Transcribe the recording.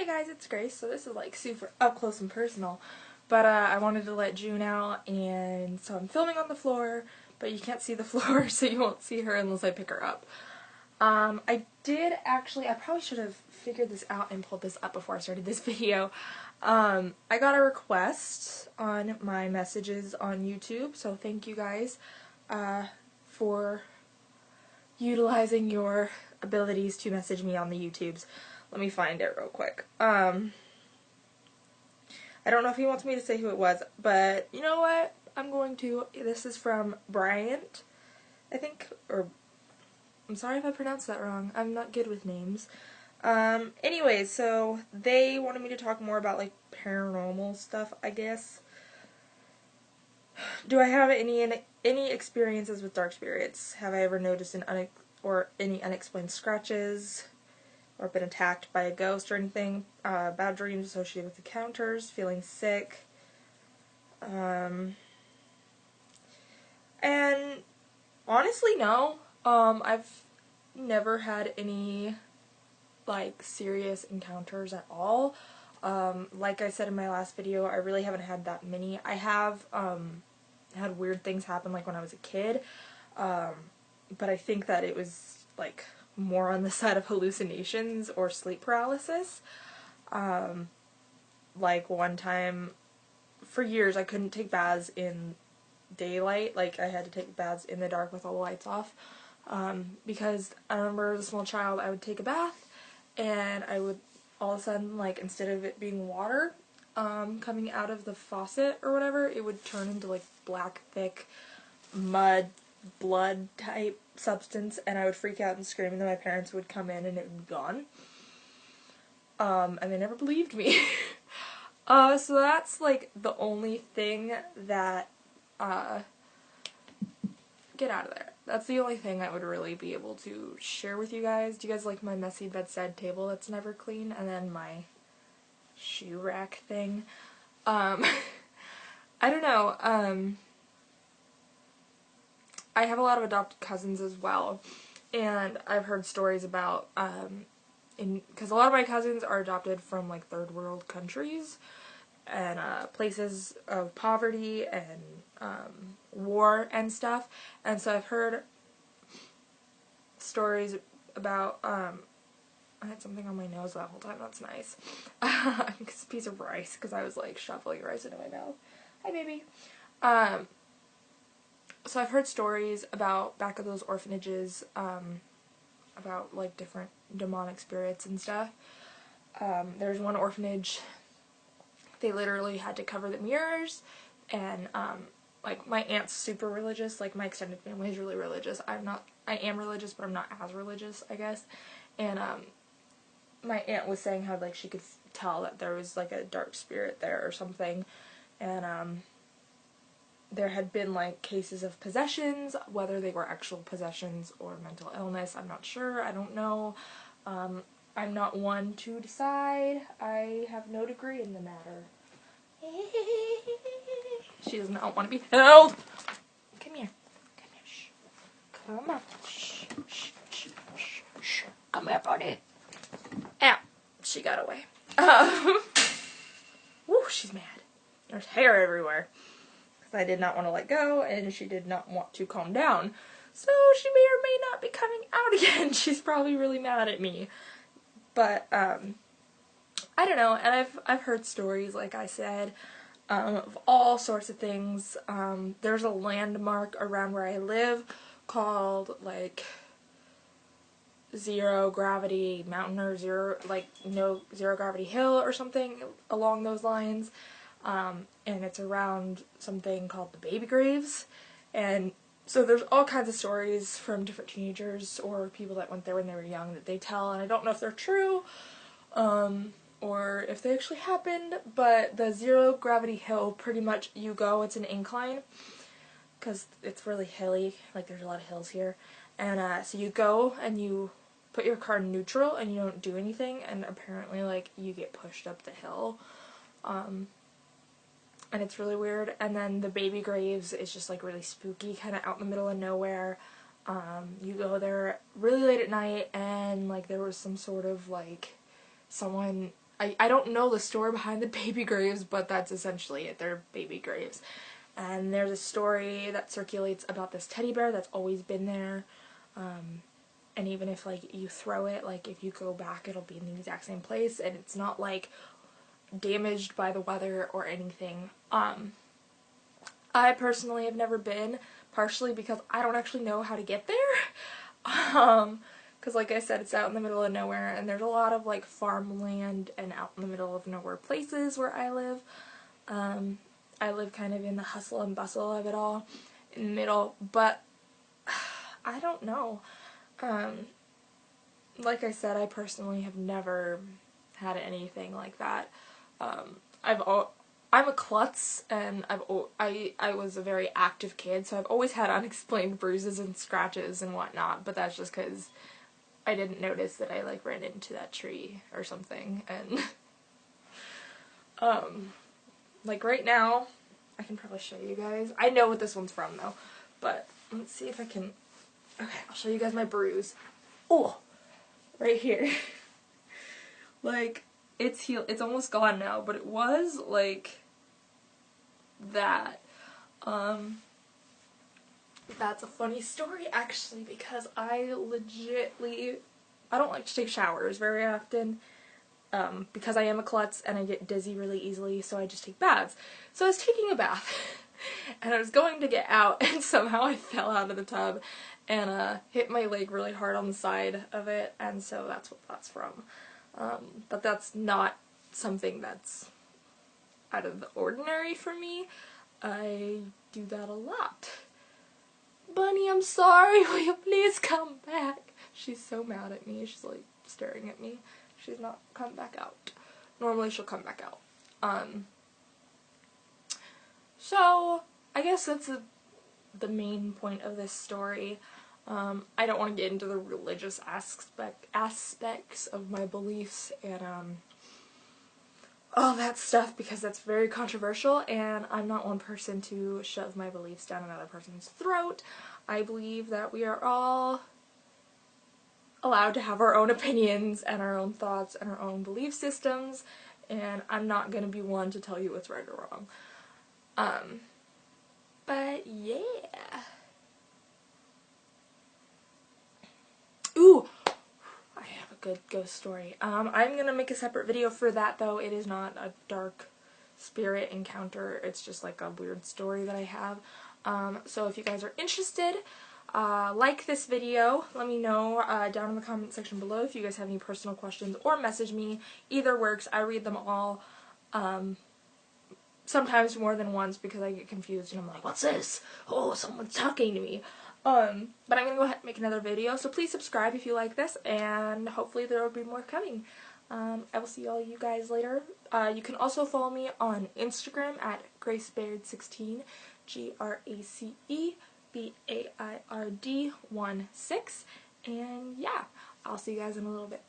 guys, it's Grace. So this is like super up close and personal, but I wanted to let June out, and so I'm filming on the floor, but you can't see the floor, so you won't see her unless I pick her up. I probably should have figured this out and pulled this up before I started this video. I got a request on my messages on YouTube, so thank you guys for utilizing your abilities to message me on the YouTubes. Let me find it real quick. I don't know if he wants me to say who it was, but you know what? I'm going to. This is from Bryant, I think, or I'm sorry if I pronounced that wrong. I'm not good with names. Anyways, so they wanted me to talk more about like paranormal stuff, I guess. Do I have any experiences with dark spirits? Have I ever noticed any unexplained scratches, or been attacked by a ghost or anything? Bad dreams associated with encounters, feeling sick. And honestly, no. I've never had any like serious encounters at all. Like I said in my last video, I really haven't had that many. I have had weird things happen like when I was a kid, but I think that it was like more on the side of hallucinations or sleep paralysis. Like one time, for years I couldn't take baths in daylight. Like I had to take baths in the dark with all the lights off, because I remember as a small child I would take a bath and I would all of a sudden, like, instead of it being water coming out of the faucet or whatever, it would turn into like black thick mud blood type substance, and I would freak out and scream, and then my parents would come in and it would be gone. And they never believed me. So that's like the only thing that get out of there. That's the only thing I would really be able to share with you guys. Do you guys like my messy bedside table that's never clean? And then my shoe rack thing. I don't know. I have a lot of adopted cousins as well. And I've heard stories about, because a lot of my cousins are adopted from like third world countries and places of poverty and war and stuff, and so I've heard stories about, I had something on my nose that whole time, that's nice. It's a piece of rice, because I was like shuffling rice into my mouth. Hi baby. So I've heard stories about back at those orphanages, about like different demonic spirits and stuff. There's one orphanage, they literally had to cover the mirrors, and like my aunt's super religious, like my extended family is really religious. I am religious, but I'm not as religious, I guess. And my aunt was saying how like she could tell that there was like a dark spirit there or something, and there had been like cases of possessions, whether they were actual possessions or mental illness, I'm not sure, I don't know. I'm not one to decide. I have no degree in the matter. She does not want to be held. Come here. Come here. Shh. Come on. Shh. Shh. Shh. Shh. Shh. Come here, buddy. Ow. She got away. Woo, she's mad. There's hair everywhere. Because I did not want to let go, and she did not want to calm down. So she may or may not be coming out again. She's probably really mad at me. But, I don't know, and I've heard stories, like I said, of all sorts of things. There's a landmark around where I live called, like, Zero Gravity Mountain, or Zero Gravity Hill, or something along those lines, and it's around something called the Baby Graves, and so there's all kinds of stories from different teenagers or people that went there when they were young that they tell, and I don't know if they're true, or if they actually happened, but the Zero Gravity Hill, pretty much you go, it's an incline, because it's really hilly, like there's a lot of hills here, and so you go and you put your car in neutral and you don't do anything, and apparently like you get pushed up the hill, and it's really weird. And then the Baby Graves is just like really spooky, kind of out in the middle of nowhere. You go there really late at night, and like there was some sort of like someone I don't know the story behind the baby graves, but that's essentially it. They're baby graves. And there's a story that circulates about this teddy bear that's always been there. And even if, like, you throw it, like, if you go back, it'll be in the exact same place. And it's not, like, damaged by the weather or anything. I personally have never been, partially because I don't actually know how to get there. Because like I said, it's out in the middle of nowhere, and there's a lot of like farmland and out in the middle of nowhere places where I live. I live kind of in the hustle and bustle of it all, in the middle, but I don't know. Like I said, I personally have never had anything like that. I'm a klutz, and I was a very active kid, so I've always had unexplained bruises and scratches and whatnot, but that's just because I didn't notice that I, like, ran into that tree or something, and, like, right now, I can probably show you guys. I know what this one's from, though, but let's see if I can, okay, I'll show you guys my bruise. Oh, right here. Like, it's healed. It's almost gone now, but it was like that. That's a funny story actually, because I don't like to take showers very often, because I am a klutz and I get dizzy really easily, so I just take baths. So I was taking a bath and I was going to get out, and somehow I fell out of the tub and hit my leg really hard on the side of it, and so that's what that's from. But that's not something that's out of the ordinary for me. I do that a lot. Bunny, I'm sorry, will you please come back? She's so mad at me, she's like staring at me. She's not come back out. Normally she'll come back out. So, I guess that's the main point of this story. I don't want to get into the religious aspects of my beliefs and all that stuff, because that's very controversial, and I'm not one person to shove my beliefs down another person's throat. I believe that we are all allowed to have our own opinions and our own thoughts and our own belief systems, and I'm not going to be one to tell you what's right or wrong. But yeah. Ooh! I have a good ghost story. I'm gonna make a separate video for that, though. It is not a dark spirit encounter. It's just like a weird story that I have. So if you guys are interested, like this video. Let me know down in the comment section below if you guys have any personal questions, or message me. Either works. I read them all. Sometimes more than once, because I get confused and I'm like, what's this? Oh, someone's talking to me. But I'm going to go ahead and make another video, so please subscribe if you like this, and hopefully there will be more coming. I will see all you guys later. You can also follow me on Instagram at GraceBaird16, GraceBaird16, and yeah, I'll see you guys in a little bit.